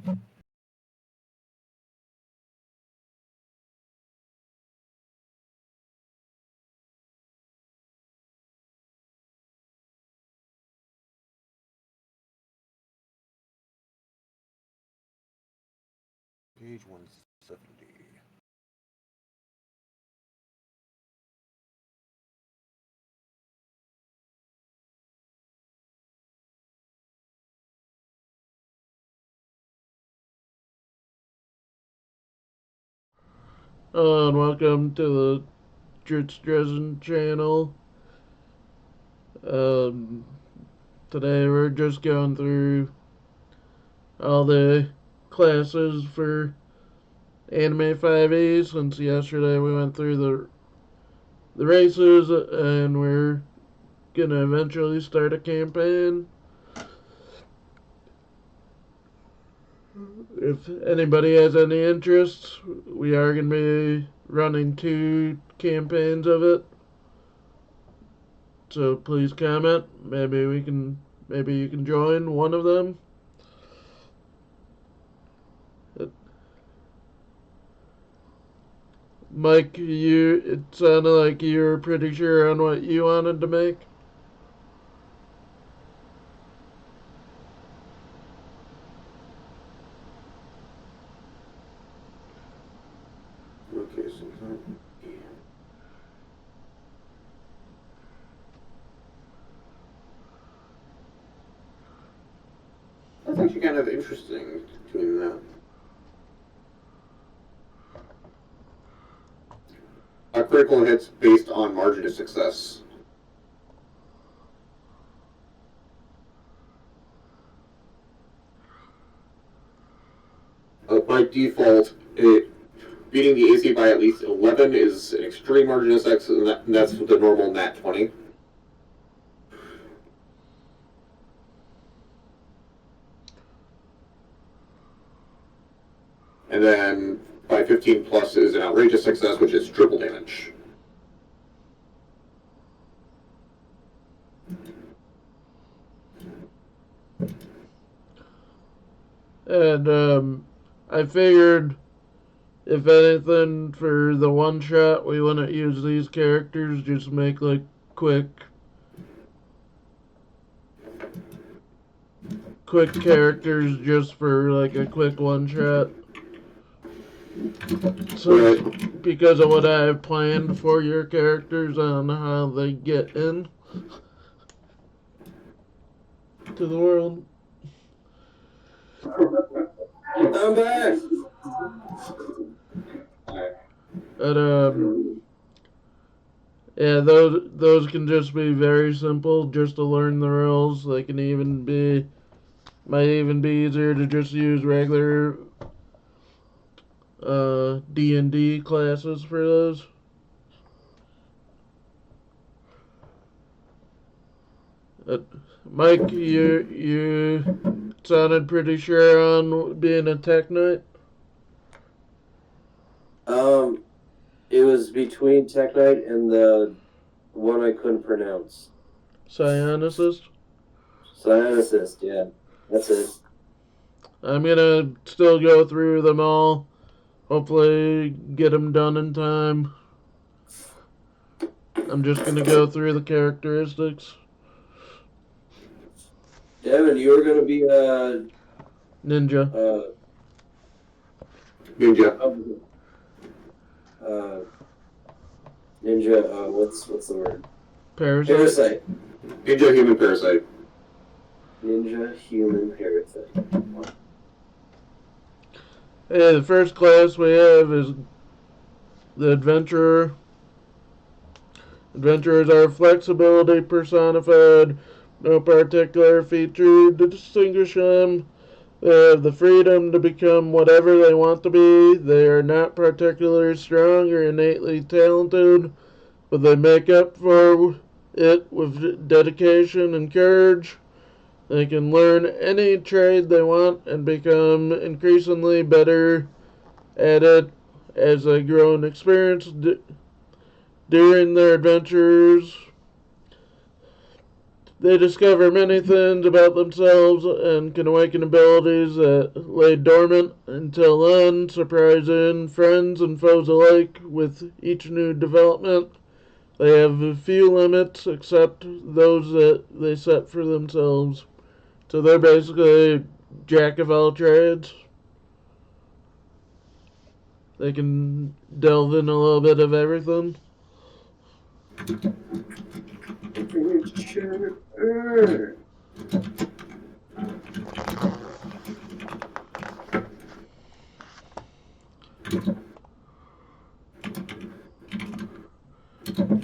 Page 170. And welcome to the Dritz Dresden channel. Um, Today we're just going through all the classes for Anime 5e. Since yesterday we went through the races, and we're gonna eventually start a campaign. If anybody has any interest, we are gonna be running 2 campaigns of it. So please comment. Maybe you can join one of them. Mike, it sounded like you were pretty sure on what you wanted to make. Okay, so that's actually kind of interesting doing that. Critical hits based on margin of success. By default, beating the AC by at least 11 is an extreme margin of success, and that's the normal nat 20. And then by 15 plus is an outrageous success, which is triple damage. And I figured, if anything, for the one shot, we wouldn't use these characters. Just make like quick characters just for like a quick one shot. So, because of what I have planned for your characters on how they get in to the world. I'm back. And yeah, those can just be very simple, just to learn the rules. They can might even be easier to just use regular DND classes for those. Uh, Mike, you sounded pretty sure on being a Tech Knight. It was between Tech Knight and the one I couldn't pronounce. Psionicist? Psionicist, yeah. That's it. I'm gonna still go through them all. Hopefully get them done in time. I'm just gonna go through the characteristics. Devin, you were gonna be a Ninja. Ninja. Ninja. What's the word? Parasite. Ninja human parasite. Ninja human parasite. Hey, the first class we have is the Adventurer. Adventurers are flexibility personified. No particular feature to distinguish them. They have the freedom to become whatever they want to be. They are not particularly strong or innately talented, but they make up for it with dedication and courage. They can learn any trade they want and become increasingly better at it as they grow in experience during their adventures. They discover many things about themselves and can awaken abilities that lay dormant until then, surprising friends and foes alike with each new development. They have few limits except those that they set for themselves. So they're basically jack of all trades. They can delve in a little bit of everything. Sure.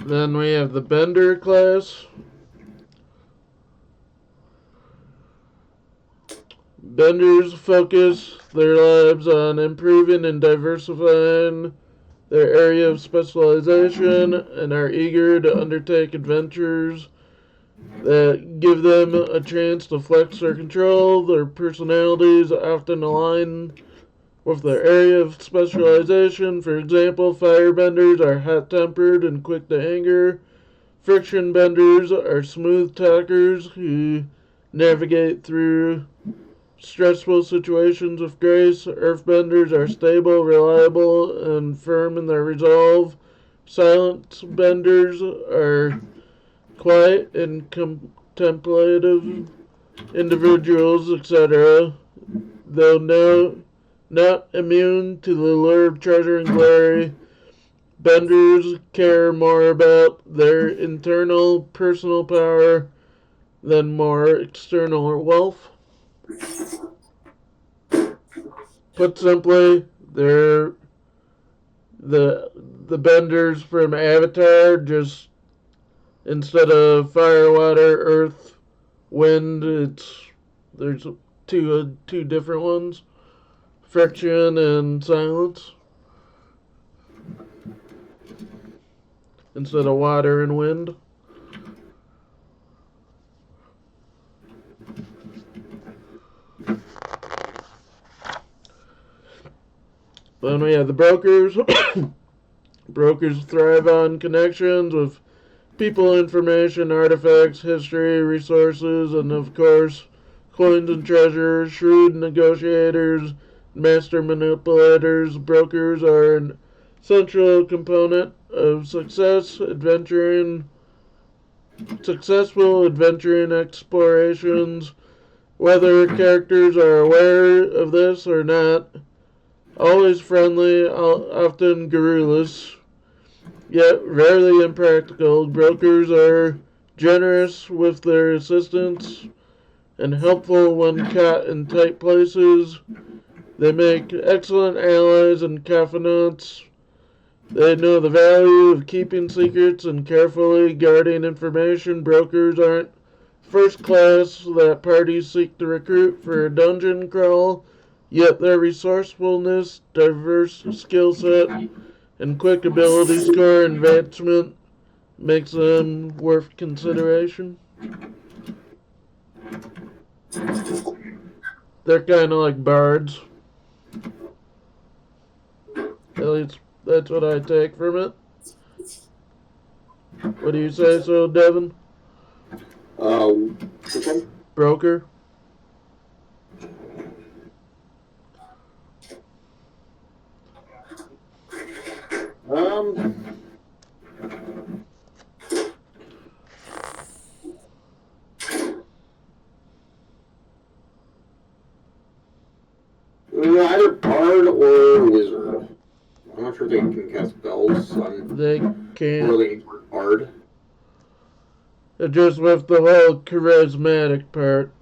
Then we have the Bender class. Benders focus their lives on improving and diversifying their area of specialization and are eager to undertake adventures that give them a chance to flex their control. Their personalities often align with their area of specialization. For example, firebenders are hot-tempered and quick to anger. Friction benders are smooth talkers who navigate through stressful situations with grace. Earthbenders are stable, reliable, and firm in their resolve. Silence benders are quiet and contemplative individuals, etc. Though not immune to the lure of treasure and glory, benders care more about their internal personal power than more external wealth. Put simply, they're the benders from Avatar, just instead of fire, water, earth, wind, there's two different ones. Friction and silence. Instead of water and wind. Then we have the brokers. Brokers thrive on connections with people, information, artifacts, history, resources, and of course, coins and treasure. Shrewd negotiators, master manipulators. Brokers are an essential component of successful adventuring explorations. Whether characters are aware of this or not, always friendly, often garrulous, yet rarely impractical. Brokers are generous with their assistance and helpful when caught in tight places. They make excellent allies and confidants. They know the value of keeping secrets and carefully guarding information. Brokers aren't first class that parties seek to recruit for a dungeon crawl, yet their resourcefulness, diverse skill set, and quick ability score advancement makes them worth consideration. They're kind of like bards. At least that's what I take from it. What do you say so, Devin? Which one? Broker? Either bard or wizard. I'm not sure if they can cast spells, so I'm They can't. really bard. Just with the whole charismatic part.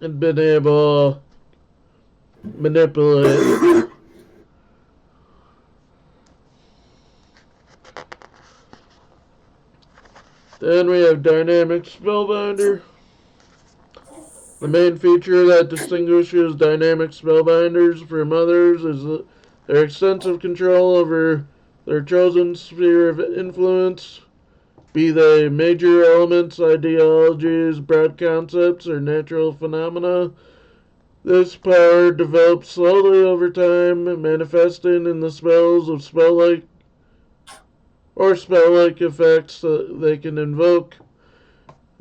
And been able to manipulate. Then we have Dynamic Spellbinder. The main feature that distinguishes Dynamic Spellbinders from others is their extensive control over their chosen sphere of influence, be they major elements, ideologies, broad concepts, or natural phenomena. This power develops slowly over time, manifesting in the spells of spell-like or spell-like effects that they can invoke,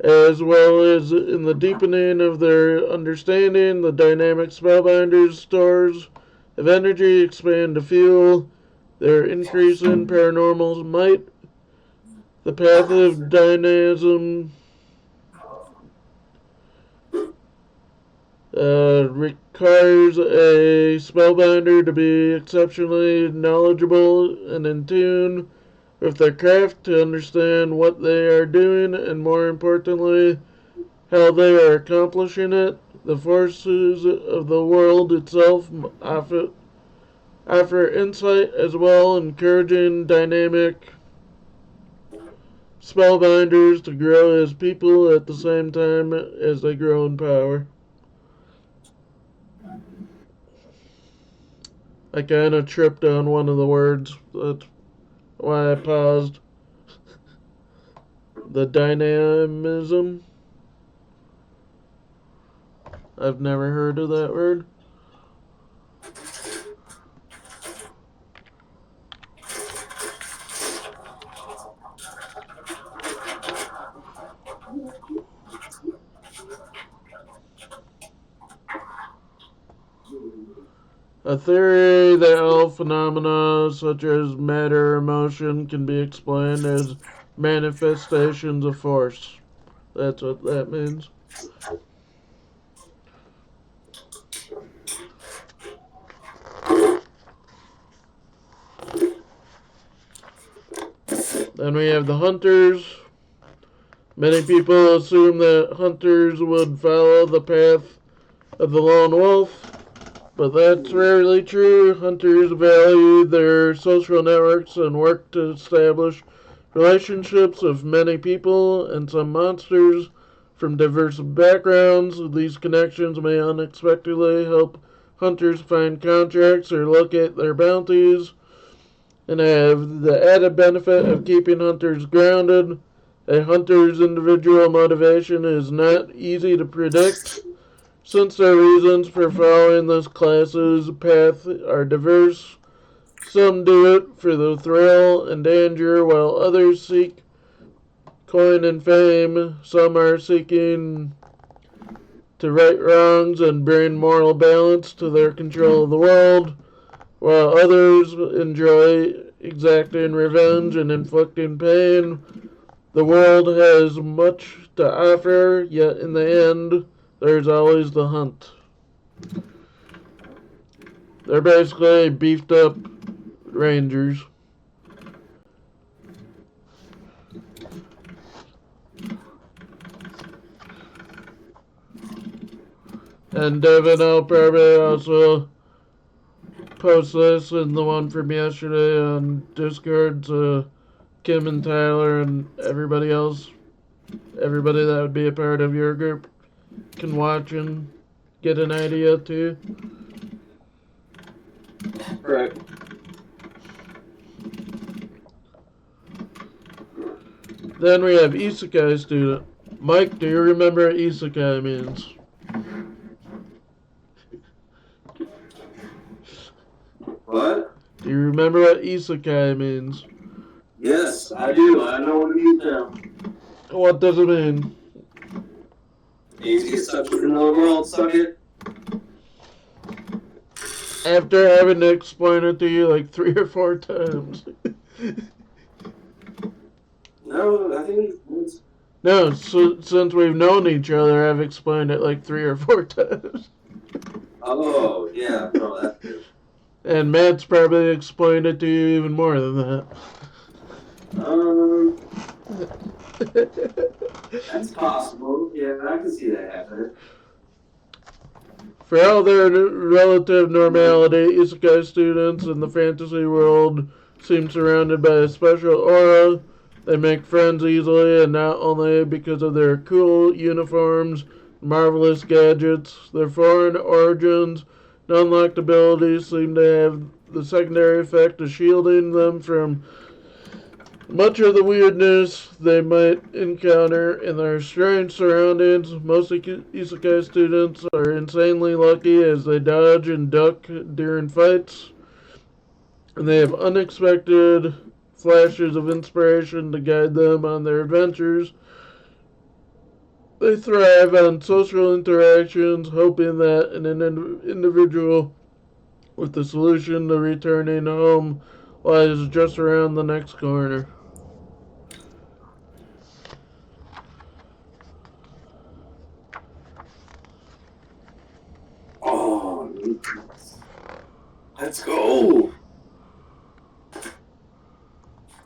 as well as in the deepening of their understanding. The dynamic spellbinders' stores of energy expand to fuel their increase in paranormal might. The path of dynamism requires a spellbinder to be exceptionally knowledgeable and in tune with their craft to understand what they are doing and, more importantly, how they are accomplishing it. The forces of the world itself offer insight as well, encouraging dynamic spellbinders to grow as people at the same time as they grow in power. I kind of tripped on one of the words. That's why I paused. The dynamism. I've never heard of that word. A theory that all phenomena such as matter or motion can be explained as manifestations of force. That's what that means. Then we have the hunters. Many people assume that hunters would follow the path of the lone wolf, but that's rarely true. Hunters value their social networks and work to establish relationships with many people and some monsters from diverse backgrounds. These connections may unexpectedly help hunters find contracts or locate their bounties, and have the added benefit of keeping hunters grounded. A hunter's individual motivation is not easy to predict, since their reasons for following this class's path are diverse. Some do it for the thrill and danger, while others seek coin and fame. Some are seeking to right wrongs and bring moral balance to their control of the world, while others enjoy exacting revenge and inflicting pain. The world has much to offer, yet in the end, there's always the hunt. They're basically beefed up rangers. And Devin, I'll probably also post this and the one from yesterday on Discord to Kim and Tyler and everybody else. Everybody that would be a part of your group can watch and get an idea too. Right. Then we have Isekai student. Mike, do you remember what Isekai means? What? Do you remember what Isekai means? Yes, I do. I know what it means now. What does it mean? You get sucked into another world, suck it. After having to explain it to you like 3 or 4 times. No, I think it's... No, since we've known each other, I've explained it like 3 or 4 times. Oh, yeah. No, that's good. And Matt's probably explained it to you even more than that. That's possible. Yeah, I can see that happening. For all their relative normality, Isekai students in the fantasy world seem surrounded by a special aura. They make friends easily, and not only because of their cool uniforms, marvelous gadgets, their foreign origins, and unlocked abilities seem to have the secondary effect of shielding them from much of the weirdness they might encounter in their strange surroundings. Most Isekai students are insanely lucky as they dodge and duck during fights, and they have unexpected flashes of inspiration to guide them on their adventures. They thrive on social interactions, hoping that an individual with the solution to returning home lies just around the next corner. Oh, let's go.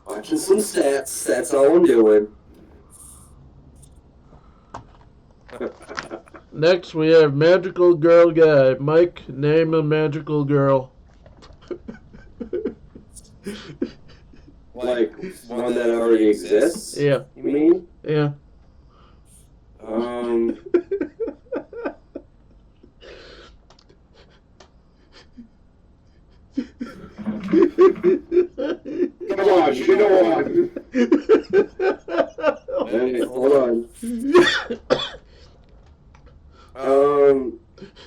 Watching some stats. That's all I'm doing. Next, we have Magical Girl Guy. Mike, name a magical girl. Like one that already exists? Yeah. You mean? Yeah. Um. Come on, you go on. Hey, hold on.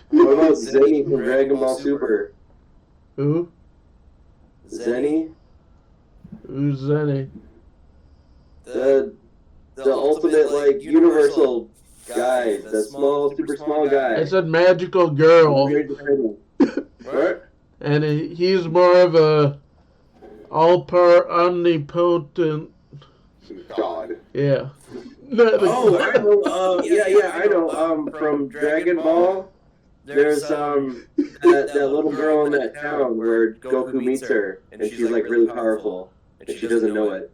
What about Zenny from Dragon Ball Super? Who? Zenny? Who's Zenny? The ultimate, like, universal guy. The small, super small guy. I said magical girl. What? And he's more of a all-power omnipotent. God. Yeah. Oh, I know. Yeah, I know. From Dragon Ball, there's that little girl in that town where Goku meets her, and she's like really powerful, and she doesn't know it.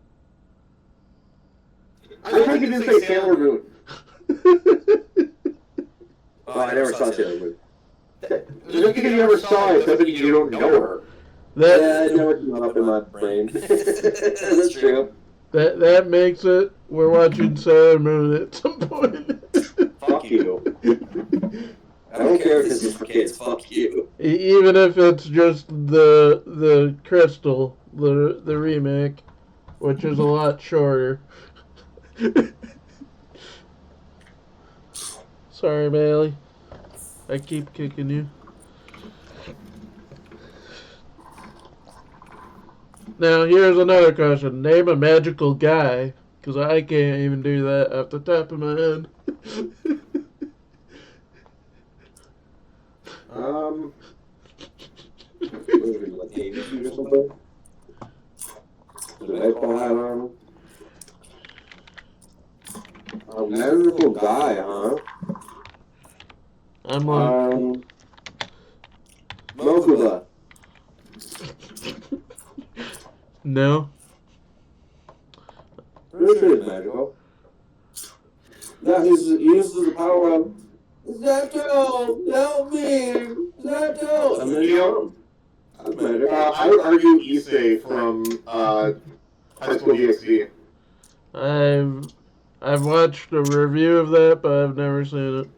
I think you didn't say Sailor Moon. Oh, I never saw Sailor Moon. Just because you never saw it doesn't mean you don't know her. Yeah, I know what came up in my brain. That's true. That makes it. We're watching Sailor Moon at some point. Fuck you. I don't care if this is for kids. Fuck you. Even if it's just the Crystal, the remake, which is a lot shorter. Sorry, Bailey. I keep kicking you. Now, here's another question. Name a magical guy, because I can't even do that off the top of my head. What, David or something? Did I pull that on? A magical guy, huh? I'm on. Mokuba. No. Pretty sure it's magical. Yeah, he uses the power of Zato, help me! Zato! And then that's magic. I would argue Issei from High School DxD. I've watched a review of that, but I've never seen it.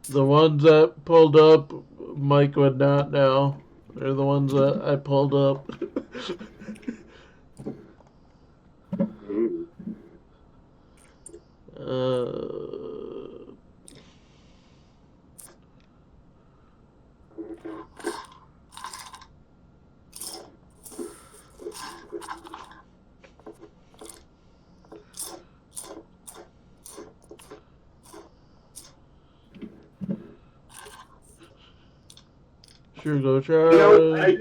The ones that pulled up, Mike would not know. They're the ones that I pulled up. Sure, go try. You know, I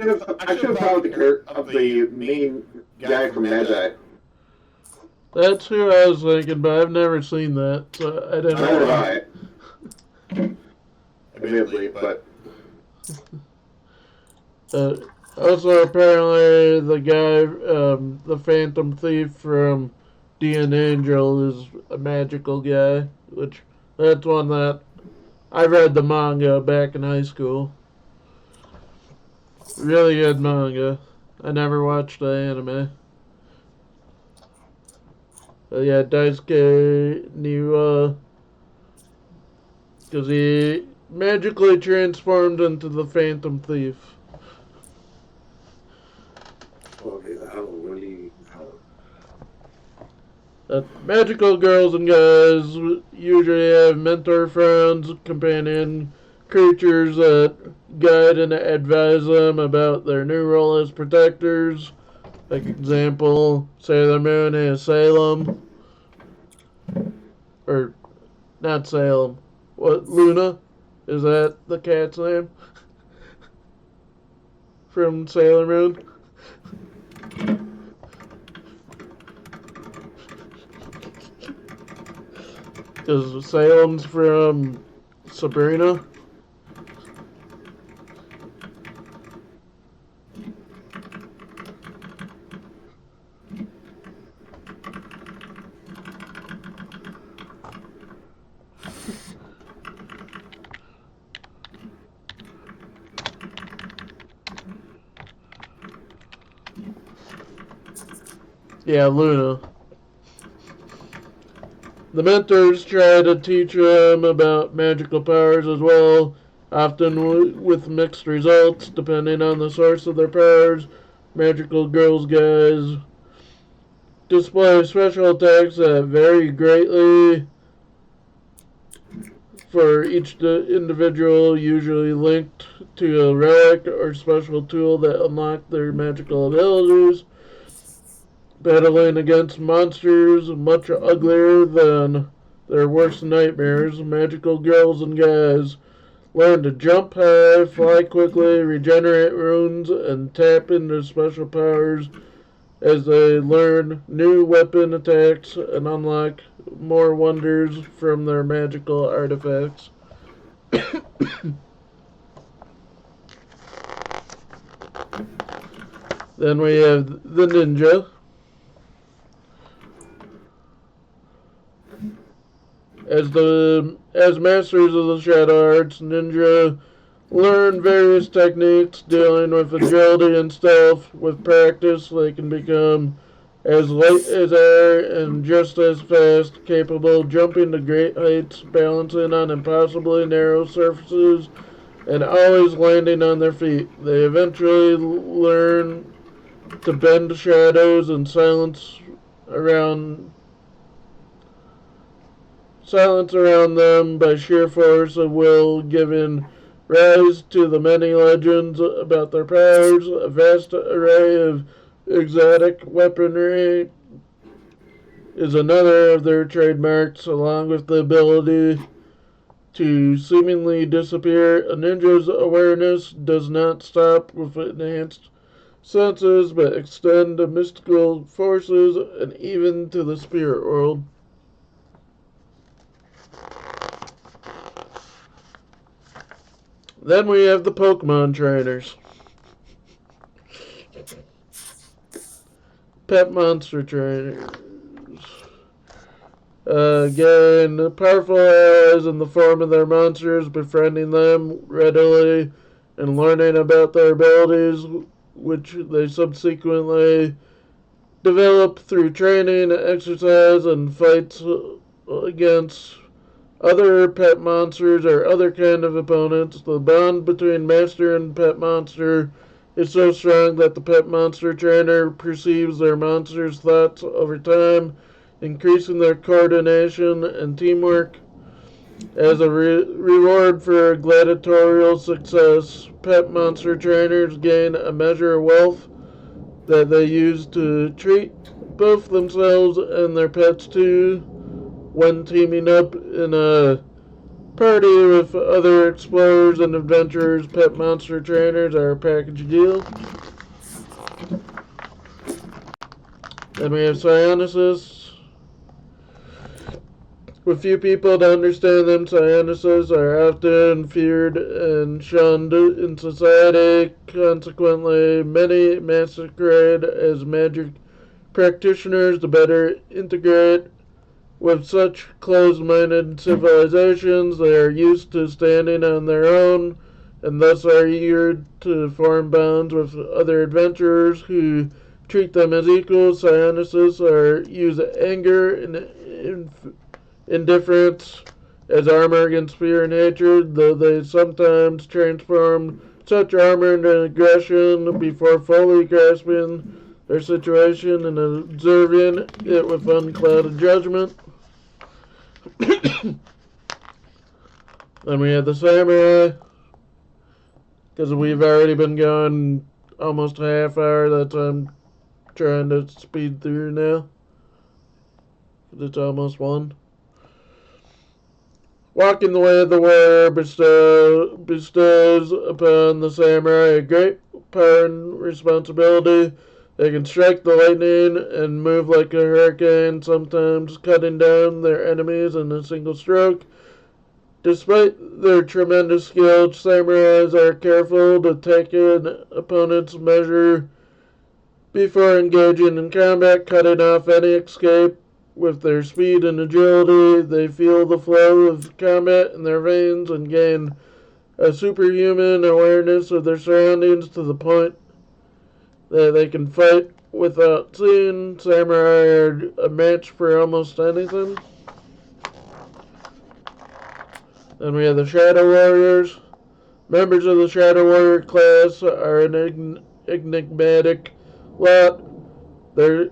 should have thought of the main guy from Magi. That's who I was thinking, but I've never seen that, so I didn't Neither know. have I. Admittedly, but Also, apparently, the guy, the Phantom Thief from DND Angel is a magical guy, which that's one that I read the manga back in high school. Really good manga. I never watched the anime. But yeah, Daisuke knew, because he magically transformed into the Phantom Thief. Okay, Magical girls and guys usually have mentor friends, companion creatures that guide and advise them about their new role as protectors. Like example, Sailor Moon has Salem, or not Salem. What, Luna? Is that the cat's name from Sailor Moon? Because Salem's from Sabrina. Yeah, Luna. The mentors try to teach them about magical powers as well, often with mixed results depending on the source of their powers. Magical girls, guys display special attacks that vary greatly for each individual, usually linked to a relic or special tool that unlock their magical abilities. Battling against monsters much uglier than their worst nightmares, magical girls and guys learn to jump high, fly quickly, regenerate runes, and tap into special powers as they learn new weapon attacks and unlock more wonders from their magical artifacts. Then we have the ninja. As masters of the shadow arts, ninja learn various techniques dealing with agility and stealth. With practice, they can become as light as air and just as fast, capable of jumping to great heights, balancing on impossibly narrow surfaces, and always landing on their feet. They eventually learn to bend shadows and silence around them by sheer force of will, giving rise to the many legends about their powers. A vast array of exotic weaponry is another of their trademarks, along with the ability to seemingly disappear. A ninja's awareness does not stop with enhanced senses, but extend to mystical forces and even to the spirit world. Then we have the Pokemon trainers. Pet monster trainers. Again, powerful allies in the form of their monsters, befriending them readily and learning about their abilities, which they subsequently develop through training, exercise, and fights against other pet monsters or other kind of opponents. The bond between master and pet monster is so strong that the pet monster trainer perceives their monster's thoughts over time, increasing their coordination and teamwork. As a reward for gladiatorial success, pet monster trainers gain a measure of wealth that they use to treat both themselves and their pets too. When teaming up in a party with other explorers and adventurers, pet monster trainers are a package deal. Then we have psionicis. With few people to understand them, psionicis are often feared and shunned in society. Consequently, many masquerade as magic practitioners to better integrate with such closed-minded civilizations. They are used to standing on their own and thus are eager to form bonds with other adventurers who treat them as equals. Psionicis use anger and indifference as armor against fear and hatred, though they sometimes transform such armor into aggression before fully grasping their situation and observing it with unclouded judgment. Then we have the samurai, because we've already been going almost a half hour. That's why I'm trying to speed through now. It's almost 1. Walking the way of the warrior bestows upon the samurai a great power and responsibility. They can strike the lightning and move like a hurricane, sometimes cutting down their enemies in a single stroke. Despite their tremendous skill, samurais are careful to take an opponent's measure before engaging in combat, cutting off any escape. With their speed and agility, they feel the flow of combat in their veins and gain a superhuman awareness of their surroundings to the point that they can fight without seeing. Samurai are a match for almost anything. Then we have the Shadow Warriors. Members of the Shadow Warrior class are an enigmatic lot. Their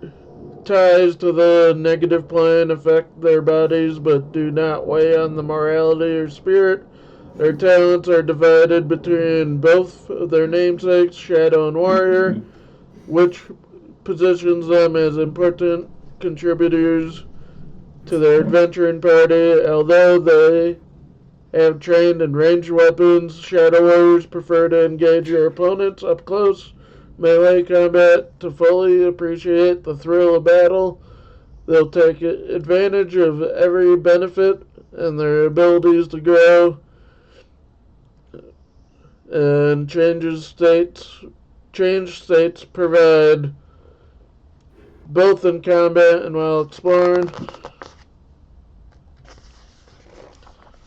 ties to the negative plane affect their bodies but do not weigh on the morality or spirit. Their talents are divided between both of their namesakes, Shadow and Warrior, which positions them as important contributors to their adventuring party. Although they have trained in ranged weapons, Shadow Warriors prefer to engage their opponents up close melee combat to fully appreciate the thrill of battle. They'll take advantage of every benefit and their abilities to grow and change states provide both in combat and while exploring.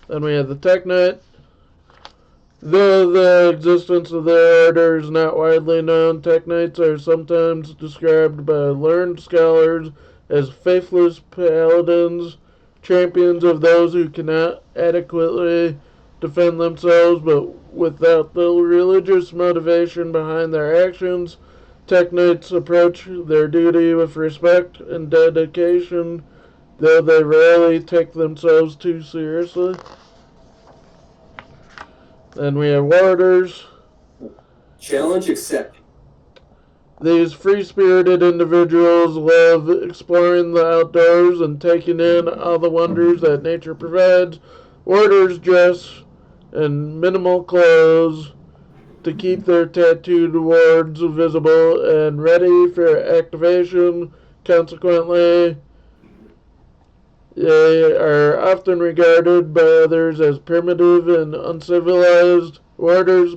Then we have the Tech Knight. Though the existence of the order is not widely known, Tech Knights are sometimes described by learned scholars as faithless paladins, champions of those who cannot adequately defend themselves, but without the religious motivation behind their actions. Tech Knights approach their duty with respect and dedication, though they rarely take themselves too seriously. Then we have Warders. Challenge accepted. These free-spirited individuals love exploring the outdoors and taking in all the wonders that nature provides. Warders dress in minimal clothes to keep their tattooed wards visible and ready for activation. Consequently, they are often regarded by others as primitive and uncivilized. Warders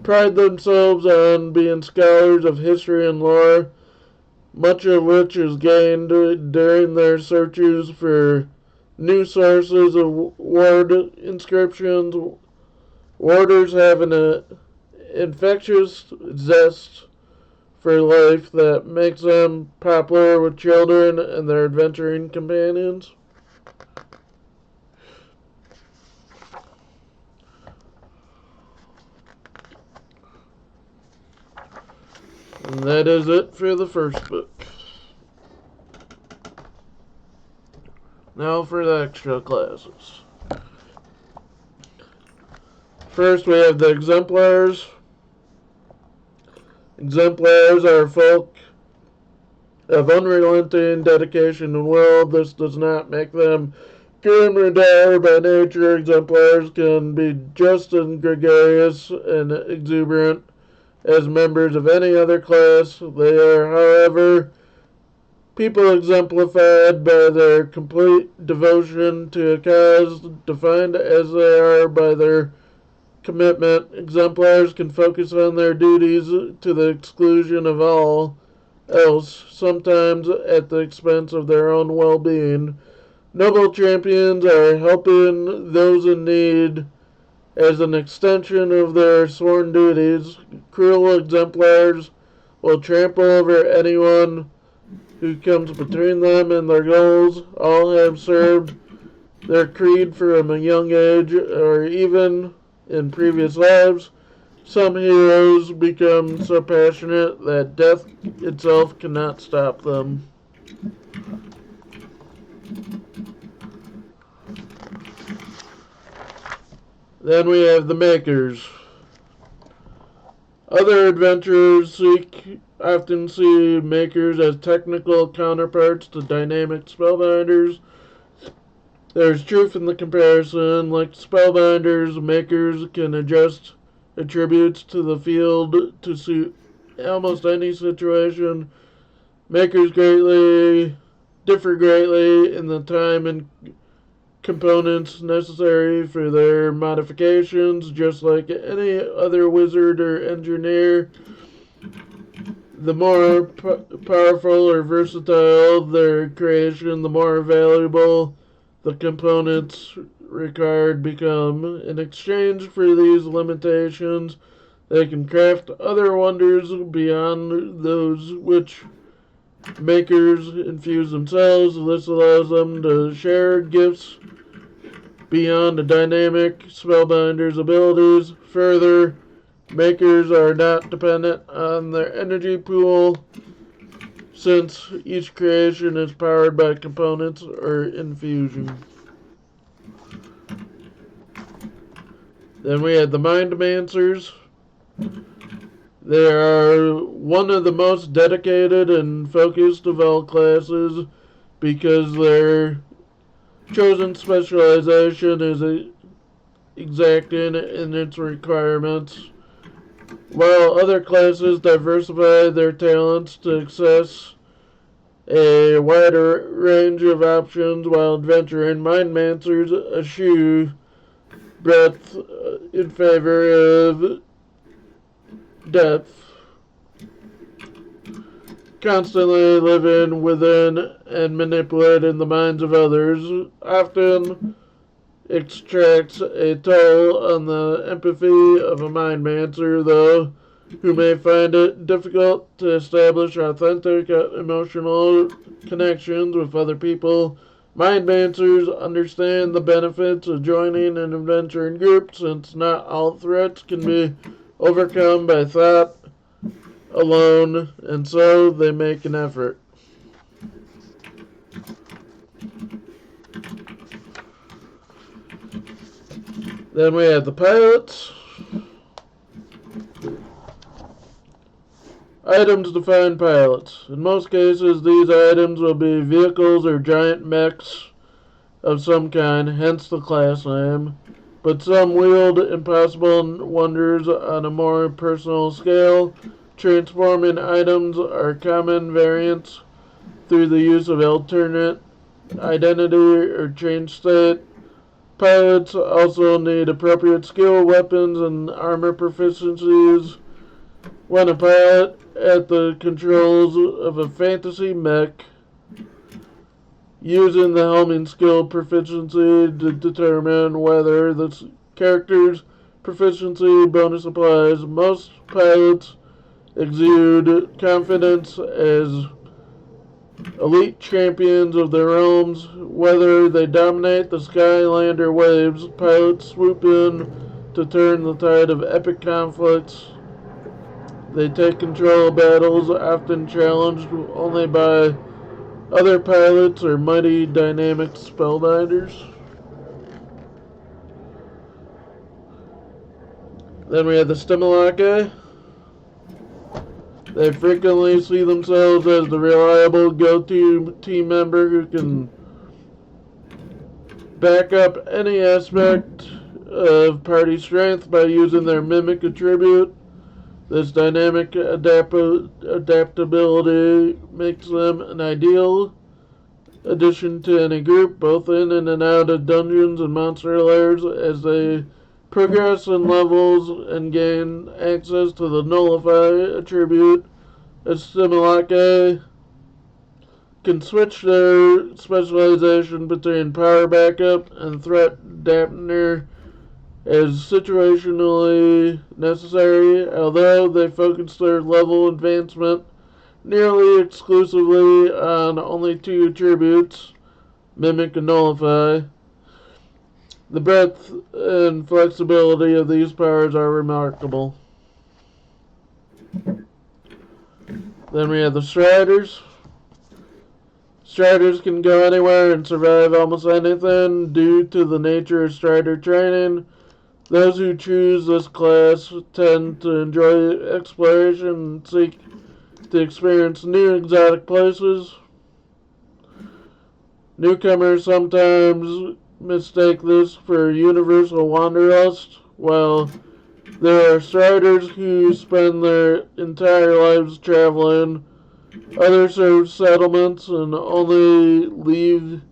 pride themselves on being scholars of history and lore, much of which is gained during their searches for new sources of ward inscriptions. Warders have an infectious zest for life that makes them popular with children and their adventuring companions. And that is it for the first book. Now for the extra classes. First we have the Exemplars. Exemplars are folk of unrelenting dedication and will. This does not make them grim or dour by nature. Exemplars can be just as gregarious and exuberant as members of any other class. They are, however, people exemplified by their complete devotion to a cause, defined as they are by their commitment. Exemplars can focus on their duties to the exclusion of all else, sometimes at the expense of their own well-being. Noble champions are helping those in need as an extension of their sworn duties. Cruel exemplars will trample over anyone who comes between them and their goals. All have served their creed from a young age, or even in previous lives. Some heroes become so passionate that death itself cannot stop them. Then we have the Makers. Other adventurers often see Makers as technical counterparts to dynamic spellbinders. There's truth in the comparison. Like spellbinders, Makers can adjust attributes to the field to suit almost any situation. Makers differ greatly in the time and components necessary for their modifications, just like any other wizard or engineer. The more powerful or versatile their creation, the more valuable the components required become. In exchange for these limitations, they can craft other wonders beyond those which Makers infuse themselves. This allows them to share gifts beyond a dynamic spellbinder's abilities. Further, Makers are not dependent on their energy pool, since each creation is powered by components or infusion. Then we have the Mindmancers. They are one of the most dedicated and focused of all classes because their chosen specialization is exacting in its requirements. While other classes diversify their talents to access a wider range of options, while Adventure and Mindmancers eschew breadth in favor of depth, constantly living within and manipulating the minds of others, often extracts a toll on the empathy of a Mindmancer, though, who may find it difficult to establish authentic emotional connections with other people. Mindmancers understand the benefits of joining an adventure in groups, since not all threats can be overcome by thought alone, and so they make an effort. Then we have the pilots. Items define pilots. In most cases, these items will be vehicles or giant mechs of some kind, hence the class name. But some wield impossible wonders on a more personal scale. Transforming items are common variants through the use of alternate identity or change state. Pilots also need appropriate skill, weapons, and armor proficiencies. When a pilot at the controls of a fantasy mech, using the helming skill proficiency to determine whether the character's proficiency bonus applies. Most pilots exude confidence as elite champions of their realms. Whether they dominate the sky, land, or waves, pilots swoop in to turn the tide of epic conflicts. They take control of battles, often challenged only by other pilots or mighty dynamic spellbinders. Then we have the Stimulaci. They frequently see themselves as the reliable go-to team member who can back up any aspect of party strength by using their mimic attribute. This dynamic adaptability makes them an ideal addition to any group, both in and out of dungeons and monster lairs, as they progress in levels and gain access to the Nullify attribute. As Stimulaci can switch their specialization between power backup and threat dampener as situationally necessary, although they focus their level advancement nearly exclusively on only two attributes, Mimic and Nullify. The breadth and flexibility of these powers are remarkable. Then we have the Striders. Striders can go anywhere and survive almost anything due to the nature of Strider training. Those who choose this class tend to enjoy exploration and seek to experience new exotic places. Newcomers sometimes mistake this for universal wanderlust, while there are Striders who spend their entire lives traveling. Others serve settlements and only leave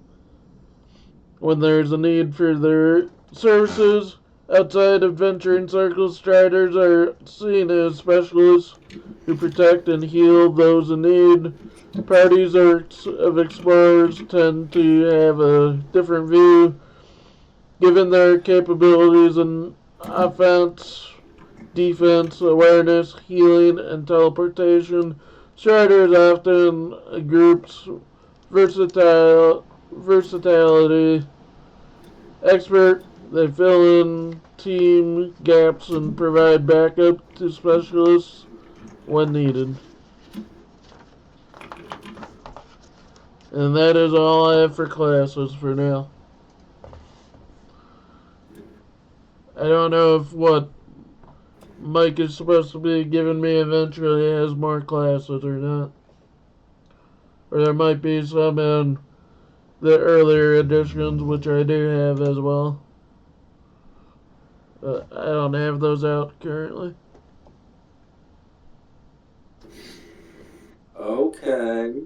when there's a need for their services. Outside adventuring circles, Striders are seen as specialists who protect and heal those in need. Parties of explorers tend to have a different view, given their capabilities in offense, defense, awareness, healing, and teleportation. Striders often a group's versatility expert. They fill in team gaps and provide backup to specialists when needed. And that is all I have for classes for now. I don't know if what Mike is supposed to be giving me eventually has more classes or not. Or there might be some in the earlier editions, which I do have as well. I don't have those out currently. Okay.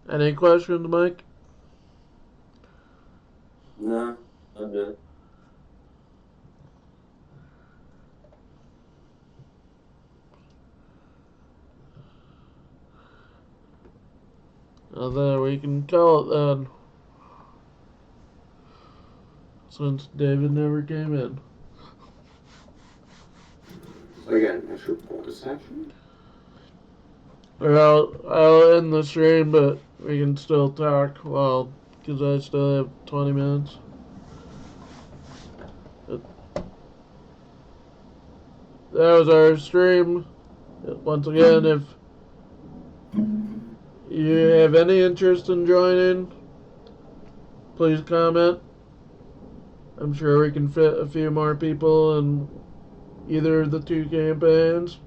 Any questions, Mike? No, I'm good. Well, there, we can call it then. Since David never came in. So again, I should pull this action. Or I'll end the stream, but we can still talk, well, because I still have 20 minutes. That was our stream. Once again, if you have any interest in joining, please comment. I'm sure we can fit a few more people in either of the two campaigns.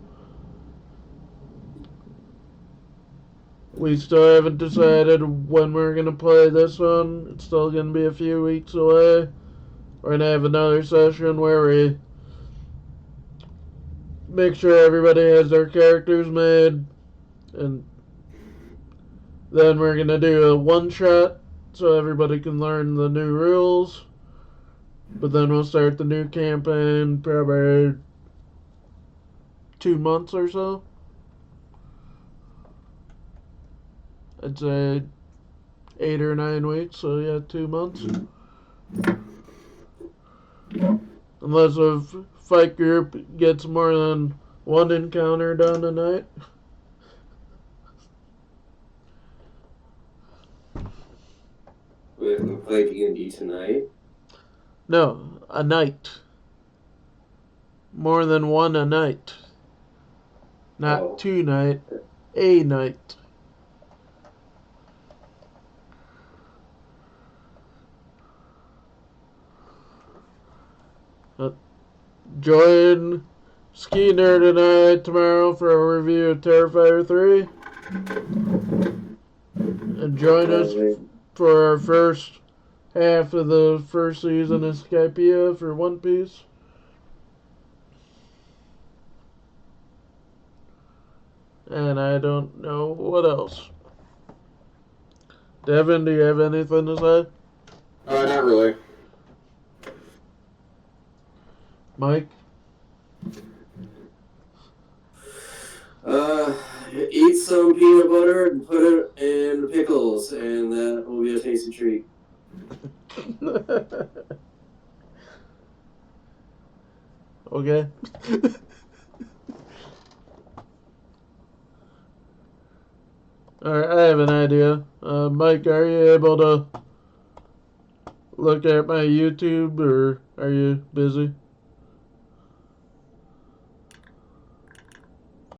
We still haven't decided when we're going to play this one. It's still going to be a few weeks away. We're going to have another session where we make sure everybody has their characters made. And then we're going to do a one-shot so everybody can learn the new rules. But then we'll start the new campaign probably 2 months or so. I'd say 8 or 9 weeks, so yeah, 2 months. Unless a fight group gets more than one encounter done a night. We're going to play D&D tonight? No, a night. More than one a night. Not 2 night, a night. Join Ski Nerd and I tomorrow for a review of Terrifier 3. And join us for our first half of the first season of Skypiea for One Piece. And I don't know what else. Devin, do you have anything to say? Not really. Mike? Eat some peanut butter and put it in pickles, and that will be a tasty treat. Okay. Alright, I have an idea. Mike, are you able to look at my YouTube, or are you busy?